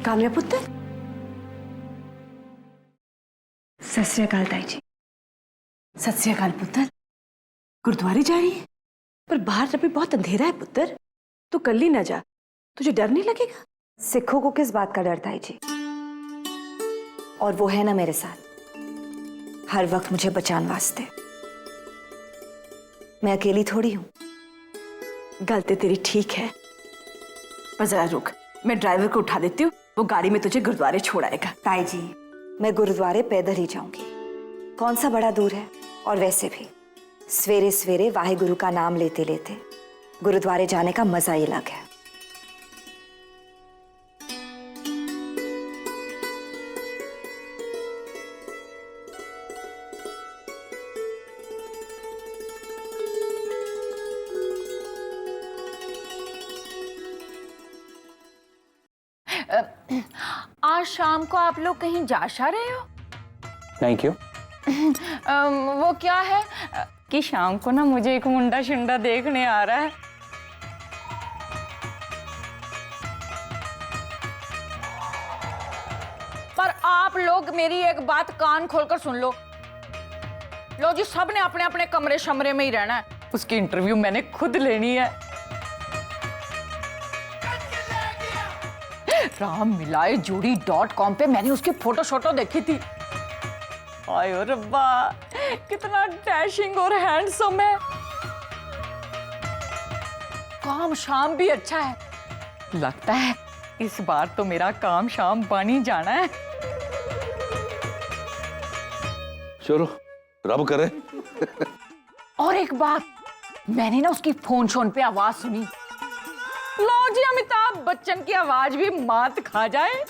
कामया पुत्र। सत श्री अकाल ताई जी। सत श्री अकाल पुत्र। गुरुद्वारे जा रही है? पर बाहर अभी बहुत अंधेरा है पुत्र, तू कल ही ना जा, तुझे डर नहीं लगेगा? सिखों को किस बात का डर ताई जी? और वो है ना मेरे साथ, हर वक्त मुझे बचाने वास्ते। मैं अकेली थोड़ी हूं। गलती तेरी ठीक है, पर जरा रुक, मैं ड्राइवर को उठा देती हूँ, वो गाड़ी में तुझे गुरुद्वारे छोड़ आएगा। ताई जी, मैं गुरुद्वारे पैदल ही जाऊंगी, कौन सा बड़ा दूर है। और वैसे भी सवेरे सवेरे वाहे गुरु का नाम लेते लेते गुरुद्वारे जाने का मजा ही अलग है। आज शाम को आप लोग कहीं जा रहे हो? नहीं, क्यों? वो क्या है कि शाम को ना मुझे एक मुंडा शुंडा देखने आ रहा है। पर आप लोग मेरी एक बात कान खोलकर सुन लो। लो जी, सब ने अपने अपने कमरे शमरे में ही रहना है। उसकी इंटरव्यू मैंने खुद लेनी है। राम मिलाए जोड़ी.com पे मैंने उसकी फोटो शोटो देखी थी। आय रब्बा, कितना डैशिंग और हैंडसम है। काम शाम भी अच्छा है। लगता है इस बार तो मेरा काम शाम बन ही जाना है। चलो, रब करे। और एक बात, मैंने ना उसकी फोन शोन पे आवाज सुनी। लो जी, अमिताभ बच्चन की आवाज भी मात खा जाए।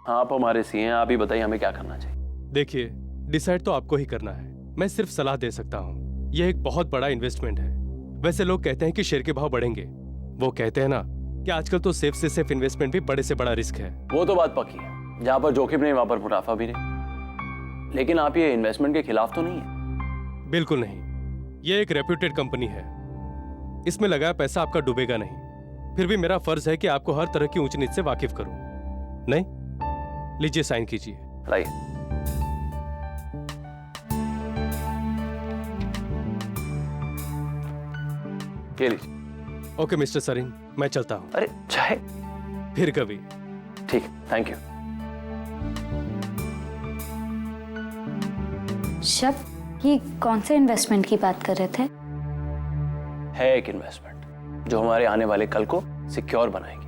आप हमारे सी हैं, आप ही बताइए हमें क्या करना चाहिए। देखिए, डिसाइड तो आपको ही करना है, मैं सिर्फ सलाह दे सकता हूँ। यह एक बहुत बड़ा इन्वेस्टमेंट है। वैसे लोग कहते हैं कि शेयर के भाव बढ़ेंगे। वो कहते हैं ना कि आजकल तो सेफ से सेफ इन्वेस्टमेंट भी बड़े से बड़ा रिस्क है। वो तो बात पक्की है, जहां पर जोखिम नहीं वहां पर मुनाफा भी नहीं। लेकिन आप ये इन्वेस्टमेंट के खिलाफ तो नहीं है? बिल्कुल नहीं, ये एक रेप्यूटेड कंपनी है। इसमें लगाया पैसा आपका डूबेगा नहीं। फिर भी मेरा फर्ज है कि आपको हर तरह की ऊंच नीच से वाकिफ करूं। नहीं, लीजिए साइन कीजिए। लाइए। ये लीजिए। ओके मिस्टर सरीन, मैं चलता हूं। अरे चाहे फिर कभी। ठीक, थैंक यू। शब, ये कौन से इन्वेस्टमेंट की बात कर रहे थे? है एक इन्वेस्टमेंट जो हमारे आने वाले कल को सिक्योर बनाएगी।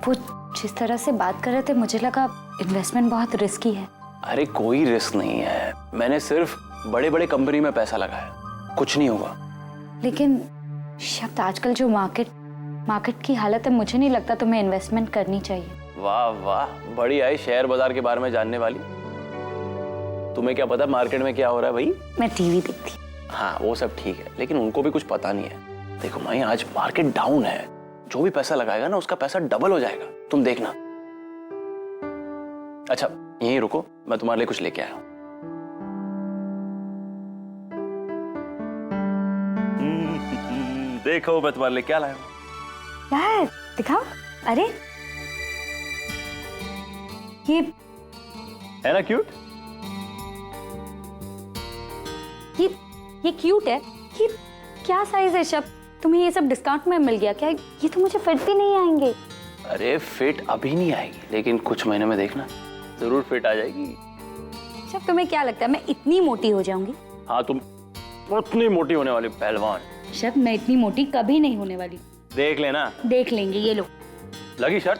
वो जिस तरह से बात कर रहे थे, मुझे लगा इन्वेस्टमेंट बहुत रिस्की है। अरे कोई रिस्क नहीं है, मैंने सिर्फ बड़े बड़े कंपनी में पैसा लगाया, कुछ नहीं होगा। लेकिन शब्द, आजकल जो मार्केट की हालत है, मुझे नहीं लगता तुम्हें इन्वेस्टमेंट करनी चाहिए। वाह वाह, बड़ी आई शेयर बाजार के बारे में जानने वाली। तुम्हें क्या पता मार्केट में क्या हो रहा है भाई? मैं टीवी देखती। हाँ वो सब ठीक है, लेकिन उनको भी कुछ पता नहीं है। देखो माई, आज मार्केट डाउन है, जो भी पैसा लगाएगा ना उसका पैसा डबल हो जाएगा, तुम देखना। अच्छा यहीं रुको, मैं तुम्हारे लिए कुछ लेके आया हूं। देखो मैं तुम्हारे लिए क्या लाया हूं। यार दिखाओ। अरे ये है ना क्यूट? ये क्यूट है। ये क्या साइज है शब? तुम्हें ये सब डिस्काउंट में मिल गया क्या? ये तो मुझे फिट भी नहीं आएंगे। अरे फिट अभी नहीं आएगी, लेकिन कुछ महीने में देखना जरूर फिट आ जाएगी। शब, तुम्हें क्या लगता है मैं इतनी मोटी हो जाऊंगी? हाँ तुम उतनी मोटी होने वाली पहलवान। शब, मैं इतनी मोटी कभी नहीं होने वाली। देख लेना। देख लेंगे। ये लो। लगी शर्ट?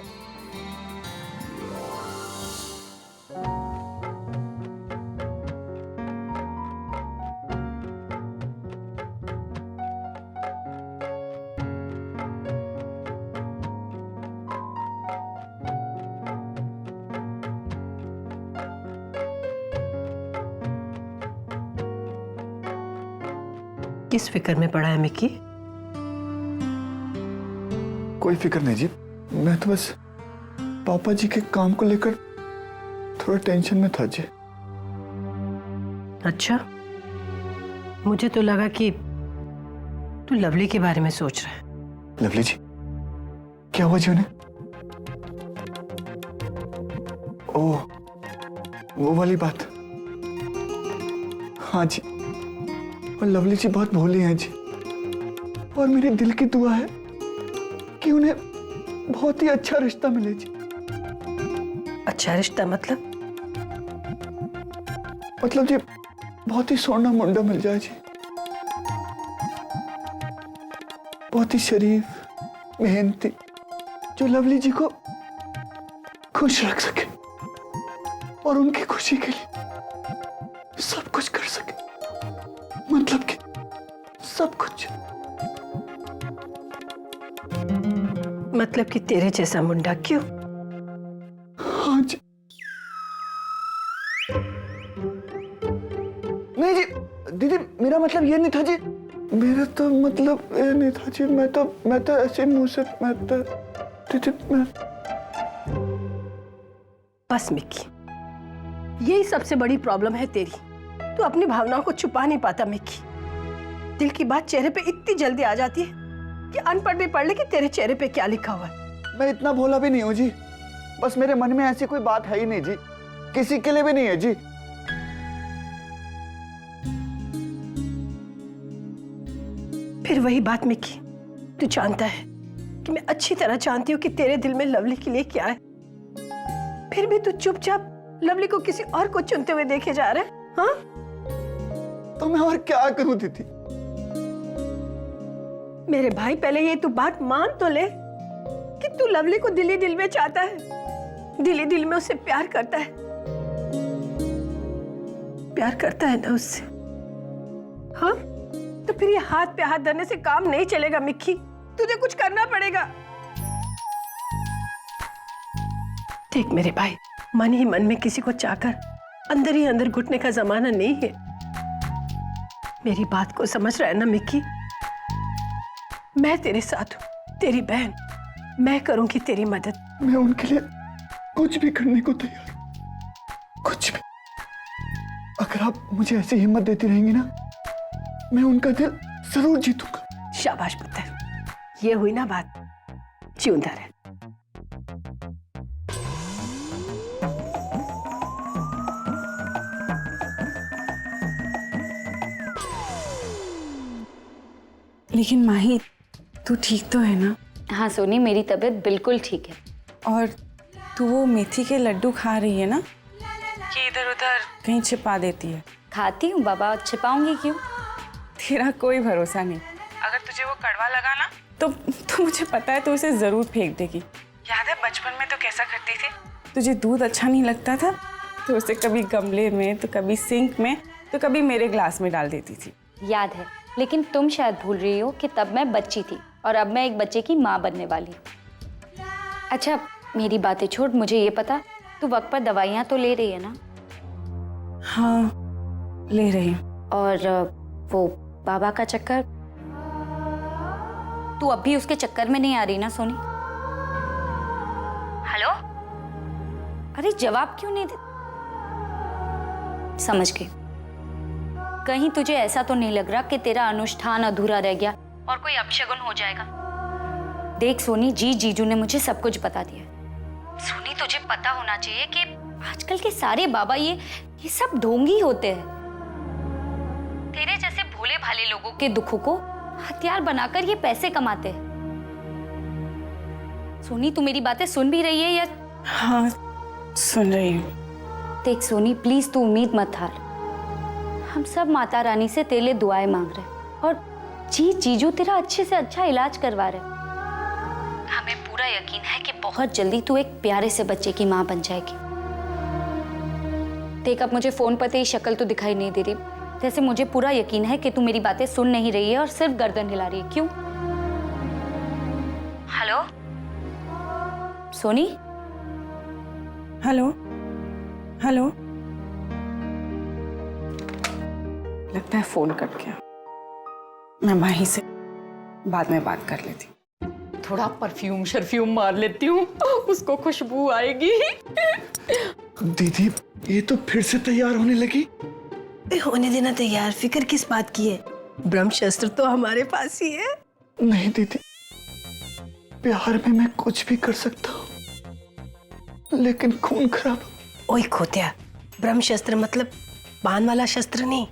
किस फिक्र में पड़ा है मिक्की? कोई फिक्र नहीं जी, मैं तो बस पापा जी के काम को लेकर थोड़ा टेंशन में था जी। अच्छा, मुझे तो लगा कि तू लवली के बारे में सोच रहा है। लवली जी, क्या हुआ जी उन्हें? ओह, वो वाली बात। हाँ जी, और लवली जी बहुत भोली हैं जी, और मेरे दिल की दुआ है कि उन्हें बहुत ही अच्छा रिश्ता मिले जी। अच्छा रिश्ता मतलब? मतलब जी बहुत ही सोना मुंडा मिल जाए जी, बहुत ही शरीफ, मेहनती, जो लवली जी को खुश रख सके और उनकी खुशी के लिए सब कुछ कर सके। मतलब कि सब कुछ। मतलब कि तेरे जैसा मुंडा? क्यों? हाँ जी। नहीं जी दीदी, मेरा मतलब ये नहीं था जी, मेरा तो मतलब ये नहीं था जी। मैं तो ऐसे मुंह से दीदी मैं। बस मिक्की, यही सबसे बड़ी प्रॉब्लम है तेरी। तू अपनी भावनाओं को छुपा नहीं पाता मिक्की। दिल की बात चेहरे पे इतनी जल्दी आ जाती है कि अनपढ़ भी पढ़ ले कि तेरे चेहरे पे क्या लिखा हुआ है। मैं इतना भोला भी नहीं हूँ जी, बस मेरे मन में ऐसी कोई बात है ही नहीं जी, किसी के लिए भी नहीं है जी। फिर वही बात मिक्की, तू जानता है कि मैं अच्छी तरह जानती हूँ कि तेरे दिल में लवली के लिए क्या है, फिर भी तू चुपचाप लवली को किसी और को चुनते हुए देखे जा रहा है। हाँ, तो मैं और क्या करूँ दीदी? मेरे भाई पहले ये तू बात मान तो ले कि तू लवली को दिल ही दिल में चाहता है, दिल ही दिल में उससे प्यार करता है। प्यार करता है ना उससे? हाँ, तो फिर ये हाथ पे हाथ धरने से काम नहीं चलेगा मिक्की, तुझे कुछ करना पड़ेगा। देख मेरे भाई, मन ही मन में किसी को चाहकर अंदर ही अंदर घुटने का जमाना नहीं है। मेरी बात को समझ रहा है ना मिक्की? मैं तेरे साथ हूं, तेरी बहन, मैं करूंगी तेरी मदद। मैं उनके लिए कुछ भी करने को तैयार हूं, कुछ भी। अगर आप मुझे ऐसी हिम्मत देती रहेंगी ना, मैं उनका दिल जरूर जीतूंगा। शाबाश पुत्र, ये हुई ना बात, जिंदा रह। लेकिन माही, तू ठीक तो है ना? हाँ सोनी, मेरी तबीयत बिल्कुल ठीक है। और तू वो मेथी के लड्डू खा रही है ना, कि इधर उधर कहीं छिपा देती है? खाती हूँ बाबा, छिपाऊंगी क्यों? तेरा कोई भरोसा नहीं। अगर तुझे वो कड़वा लगा ना तो मुझे पता है तू उसे जरूर फेंक देगी। याद है बचपन में तो कैसा करती थी? तुझे दूध अच्छा नहीं लगता था तो उसे कभी गमले में, तो कभी सिंक में, तो कभी मेरे ग्लास में डाल देती थी। याद है, लेकिन तुम शायद भूल रही हो कि तब मैं बच्ची थी और अब मैं एक बच्चे की माँ बनने वाली हूँ। अच्छा मेरी बातें छोड़, मुझे ये पता, तू वक्त पर दवाइयाँ तो ले रही है ना? हाँ ले रही हूँ। और वो बाबा का चक्कर, तू अब भी उसके चक्कर में नहीं आ रही ना सोनी? हेलो, अरे जवाब क्यों नहीं दे? समझ गई। कहीं तुझे ऐसा तो नहीं लग रहा कि तेरा अनुष्ठान अधूरा रह गया और कोई अपशगुन हो जाएगा? देख सोनी, जीजू ने मुझे सब कुछ बता दिया। सोनी तुझे पता होना चाहिए कि आजकल के सारे बाबा ये सब ढोंगी होते हैं। तेरे जैसे भोले भाले लोगों के दुखों को हथियार बनाकर ये पैसे कमाते हैं। सोनी तू मेरी बातें सुन भी रही है या? हाँ सुन रही हूँ। देख सोनी प्लीज तू उम्मीद मत हार, हम सब माता रानी से तेरे लिए दुआएं मांग रहे हैं और जीजू तेरा अच्छे से अच्छा इलाज करवा रहे हैं। हमें पूरा यकीन है कि बहुत जल्दी तू एक प्यारे से बच्चे की माँ बन जाएगी। देख अब मुझे फोन पर तेरी शक्ल तो दिखाई नहीं दे रही, जैसे मुझे पूरा यकीन है कि तू मेरी बातें सुन नहीं रही है और सिर्फ गर्दन हिला रही है। क्यों? हेलो सोनी? हेलो हेलो, लगता है फोन कट गया। मैं माही से बाद में बात कर लेती। थोड़ा परफ्यूम शर्फ्यूम मार लेती हूँ, उसको खुशबू आएगी। दीदी ये तो फिर से तैयार होने लगी। होने देना तैयार, फिक्र किस बात की है? ब्रह्मशस्त्र तो हमारे पास ही है। नहीं दीदी, प्यार में मैं कुछ भी कर सकता हूँ, लेकिन खून खराब। ओए खोतिया, ब्रह्मशस्त्र मतलब बाण वाला शस्त्र नहीं,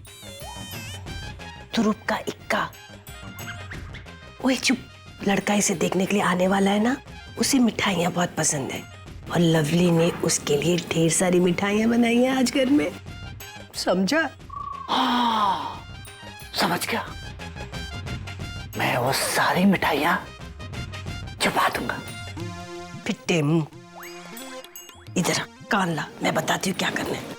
तुरुप का इक्का। ओए चुप, लड़का इसे देखने के लिए आने वाला है ना, उसे मिठाइयाँ बहुत पसंद है और लवली ने उसके लिए ढेर सारी मिठाइयाँ बनाई हैं आज घर में, समझा? हाँ, समझ गया। मैं वो सारी मिठाइयाँ चबा दूंगा। फिट्टे मुंह, इधर आ, कान ला, मैं बताती हूँ क्या करना है।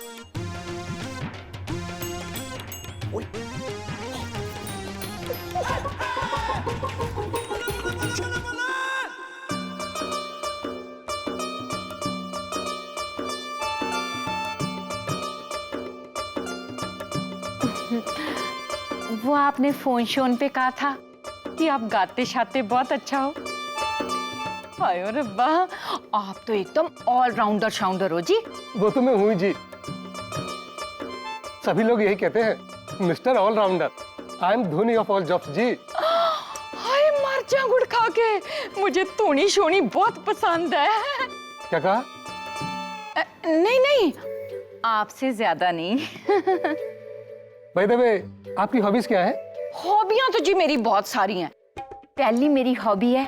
वो आपने फोन शोन पे कहा था कि आप गाते शाते बहुत अच्छा हो। आयो रब्बा, आप तो एकदम ऑलराउंडर शाउंडर हो जी। वो तो मैं हूँ जी। सभी लोग यही कहते हैं, mister allrounder. I am Dhoni of all jobs ji. हाय मर जा गुड़ खा के, मुझे तोनी शोनी बहुत पसंद है। क्या कहा? नहीं नहीं, आपसे ज्यादा नहीं। बाय द वे, आपकी हॉबीज क्या है? हॉबियां तो जी मेरी बहुत सारी हैं। पहली मेरी हॉबी है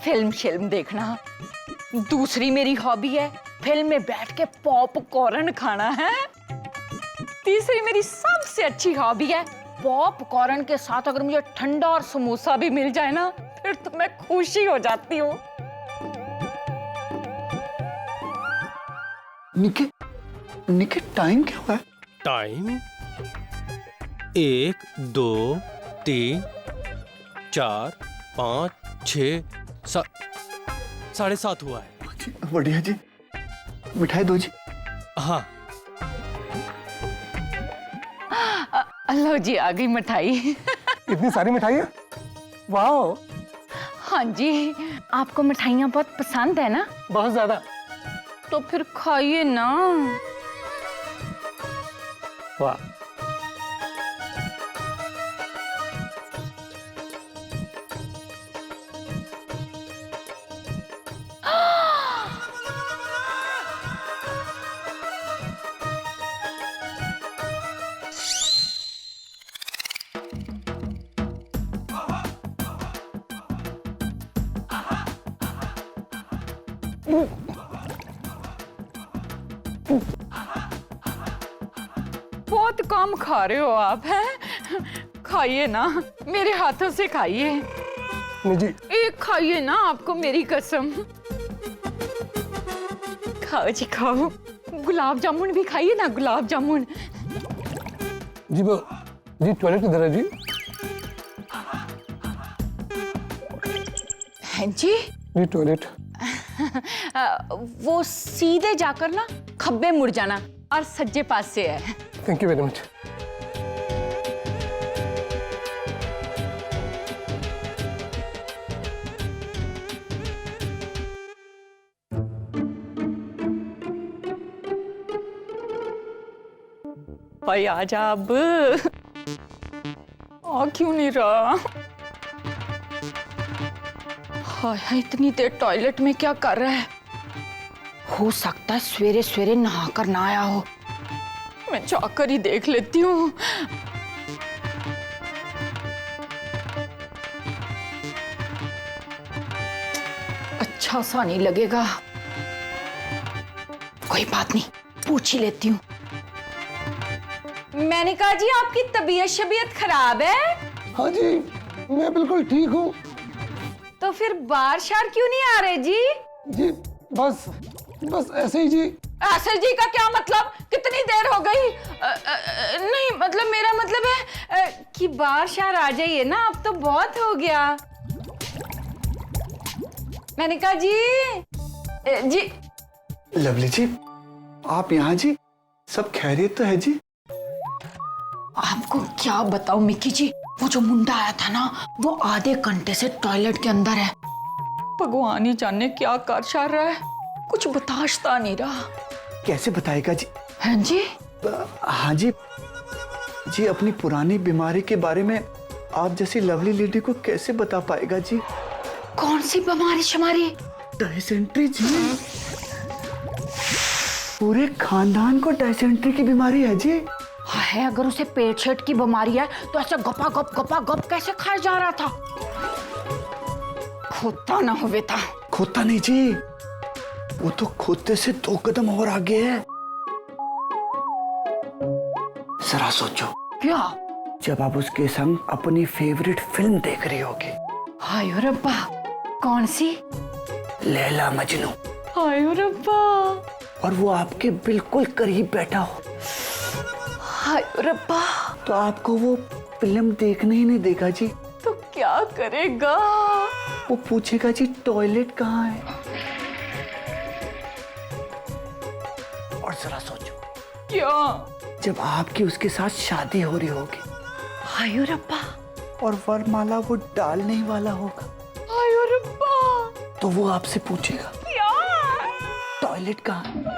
फिल्म देखना, दूसरी मेरी हॉबी है फिल्म में बैठ के पॉपकॉर्न खाना है, तीसरी मेरी सबसे अच्छी हॉबी है पॉपकॉर्न के साथ अगर मुझे ठंडा और समोसा भी मिल जाए ना, फिर तो मैं खुशी हो जाती हूँ। निके, निके टाइम क्या हुआ है? टाइम 1 2 3 4 5 6 7:30 हुआ है। बढ़िया जी, मिठाई दो जी। हाँ, लो जी आ गई मिठाई। इतनी सारी मिठाइयाँ? वाह, हाँ जी, आपको मिठाइयाँ बहुत पसंद है ना? बहुत ज्यादा। तो फिर खाइए ना। वाह, बहुत कम खा रहे हो आप, हैं? खाइए ना, मेरे हाथों से खाइए। नहीं जी। एक खाइए ना, आपको मेरी कसम। खाओ जी खाओ, गुलाब जामुन भी खाइए ना, गुलाब जामुन। जी वो जी, टॉयलेट किधर है जी? हैं जी? जी टॉयलेट। वो सीधे जाकर ना खब्बे मुड़ जाना और सज्जे पास से है। Thank you very much. भाई आजा अब। आ क्यों नहीं रहा? हाय हाय, इतनी देर टॉयलेट में क्या कर रहा है? हो सकता है सवेरे सवेरे नहा कर ना आया हो। मैं जाकर ही देख लेती हूँ। अच्छा सा नहीं लगेगा। कोई बात नहीं, पूछ ही लेती हूँ। मैंने कहा जी आपकी तबीयत शबीयत खराब है? हाँ जी, मैं बिल्कुल ठीक हूँ। तो फिर बाहर शार क्यों नहीं आ रहे जी? जी बस ऐसे ही जी। ऐसे जी का क्या मतलब? कितनी देर हो गई? नहीं मतलब मेरा मतलब है कि बाहर शार आ जाइए ना, अब तो बहुत हो गया। मैंने कहा जी जी। लवली जी, आप यहाँ जी? सब खैरियत तो है जी? आपको क्या बताऊं मिक्की जी, वो जो मुंडा आया था ना, वो आधे घंटे से टॉयलेट के अंदर है। भगवान ही जाने क्या कर शार रहा है, कुछ बताशता नहीं रहा। कैसे बताएगा जी? हैं जी? हाँ जी, जी अपनी पुरानी बीमारी के बारे में आप जैसी लवली लेडी को कैसे बता पाएगा जी? कौन सी बीमारी शमारी? डायसेंट्री जी। पूरे खानदान को डायसेंट्री की बीमारी है जी। है, अगर उसे पेट शेट की बीमारी है तो ऐसे गपा गप कैसे खाया जा रहा था? खोता ना हुए था। खोता नहीं जी, वो तो खोते से 2 कदम और आगे है। जरा सोचो, क्या? जब आप उसके संग अपनी फेवरेट फिल्म देख रही होगी। हाय रब्बा, कौन सी? लैला मजनू। हाय रब्बा, और वो आपके बिल्कुल करीब बैठा हो, हाय रब्बा, तो आपको वो फिल्म देखने ही नहीं देगा जी। तो क्या करेगा? वो पूछेगा जी टॉयलेट कहाँ है। और जरा सोचो, क्या? जब आपकी उसके साथ शादी हो रही होगी हाय रब्बा, और वरमाला वो डालने ही वाला होगा, हाय रब्बा, तो वो आपसे पूछेगा क्या? टॉयलेट कहाँ है।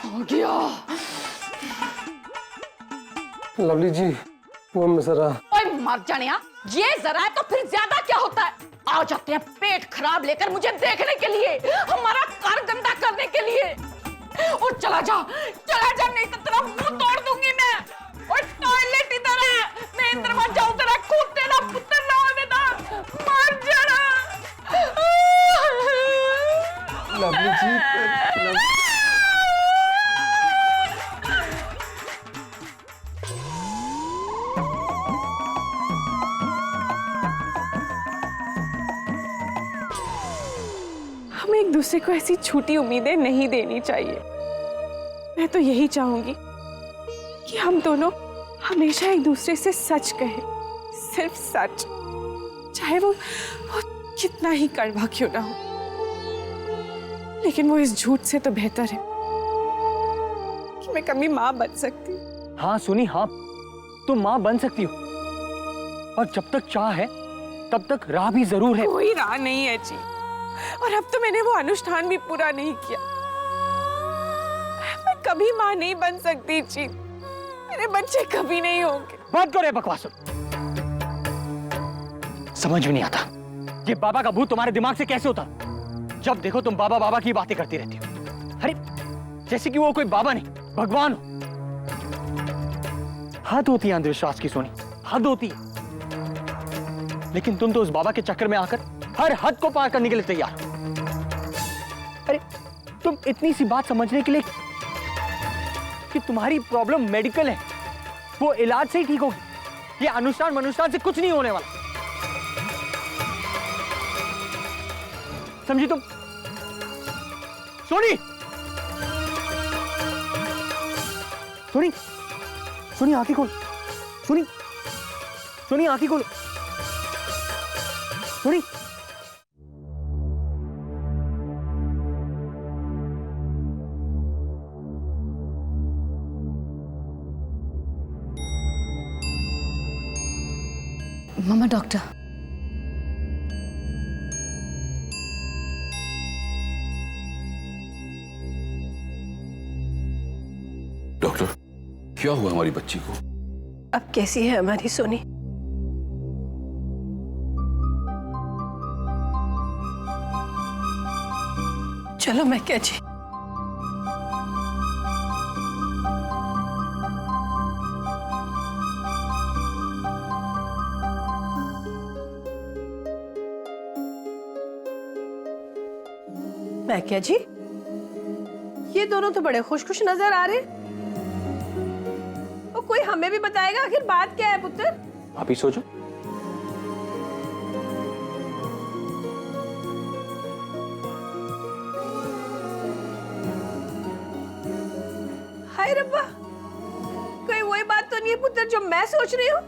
हो गया। लवली जी, वो मैं जरा ओए मर जानिया, ये जरा है तो फिर ज्यादा क्या होता है? आ जाते हैं पेट खराब लेकर मुझे देखने के लिए, हमारा घर गंदा करने के लिए। और चला जा नहीं तो तेरा मुंह तोड़ दूंगी मैं। और टॉयलेट इधर है, मैं इधर मत जाऊं, तेरा खून तेरा पुत्र ना हो बेटा, मर जाना। लवली जी, हमें एक दूसरे को ऐसी झूठी उम्मीदें नहीं देनी चाहिए। मैं तो यही चाहूंगी कि हम दोनों हमेशा एक दूसरे से सच कहें, सिर्फ सच, चाहे वो कितना ही कड़वा क्यों ना हो। लेकिन वो इस झूठ से तो बेहतर है कि मैं कभी माँ बन सकती हूँ। हाँ सुनी, हाँ तुम माँ बन सकती हो, और जब तक चाह है तब तक राह भी जरूर है। कोई राह नहीं है जी, और अब तो मैंने वो अनुष्ठान भी पूरा नहीं किया। मैं कभी माँ नहीं बन सकती जी, मेरे बच्चे कभी नहीं होंगे। बात करो बकवास, समझ में नहीं आता ये बाबा का भूत तुम्हारे दिमाग से कैसे होता। जब देखो तुम बाबा बाबा की बातें करती रहती हो। अरे जैसे कि वो कोई बाबा नहीं भगवान हो। हद होती है अंधविश्वास की सोनी, हद होती है। लेकिन तुम तो उस बाबा के चक्कर में आकर हर हद को पार करने के लिए तैयार हो। अरे तुम इतनी सी बात समझने के लिए कि तुम्हारी प्रॉब्लम मेडिकल है, वो इलाज से ही ठीक होगी। ये अनुष्ठान से कुछ नहीं होने वाला, समझी तुम? सोनी, सोनी, सोनी आंखें खोल, सोनी, सोनी आंखें खोल, सोनी। मामा डॉक्टर। डॉक्टर, क्या हुआ हमारी बच्ची को? अब कैसी है हमारी सोनी? चलो मैं क्या जी। मैं क्या जी, ये दोनों तो बड़े खुश खुश नजर आ रहे। और कोई हमें भी बताएगा आखिर बात क्या है पुत्र? आप ही सोचो। हाय रब्बा, कोई वही बात तो नहीं है पुत्र जो मैं सोच रही हूँ?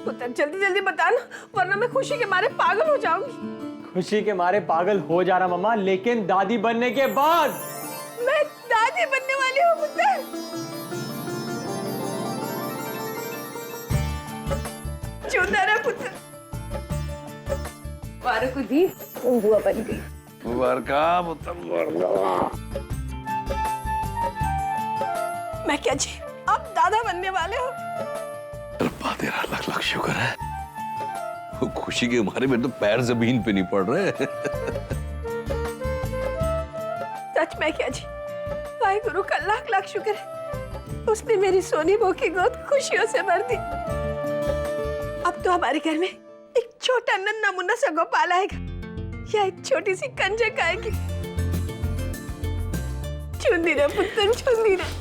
पुत्र जल्दी जल्दी बताना, वरना मैं खुशी के मारे पागल हो जाऊंगी। खुशी के मारे पागल हो जा रहा मम्मा, लेकिन दादी बनने के बाद। मैं दादी बनने वाली हूँ पुत्र। चुंदर है पुत्र, मारो को दी बुआ बन गई। मुबारका पुत्र मुबारका। मैं क्या जी आप दादा बनने वाले हो? रब्बा तेरा लाख लाख शुक्र है। वो खुशी के मारे मेरे तो पैर जमीन पे नहीं पड़ रहे। सच में क्या जी, वाहिगुरु का लाख लाख शुक्र है, उसने मेरी सोनी बहू की गोद खुशियों से भर दी। अब तो हमारे घर में एक छोटा नन्ना मुन्ना सा गोपाल आएगा या एक छोटी सी कंजक आएगी। चुंदी रे पुत्र चुंदी रे।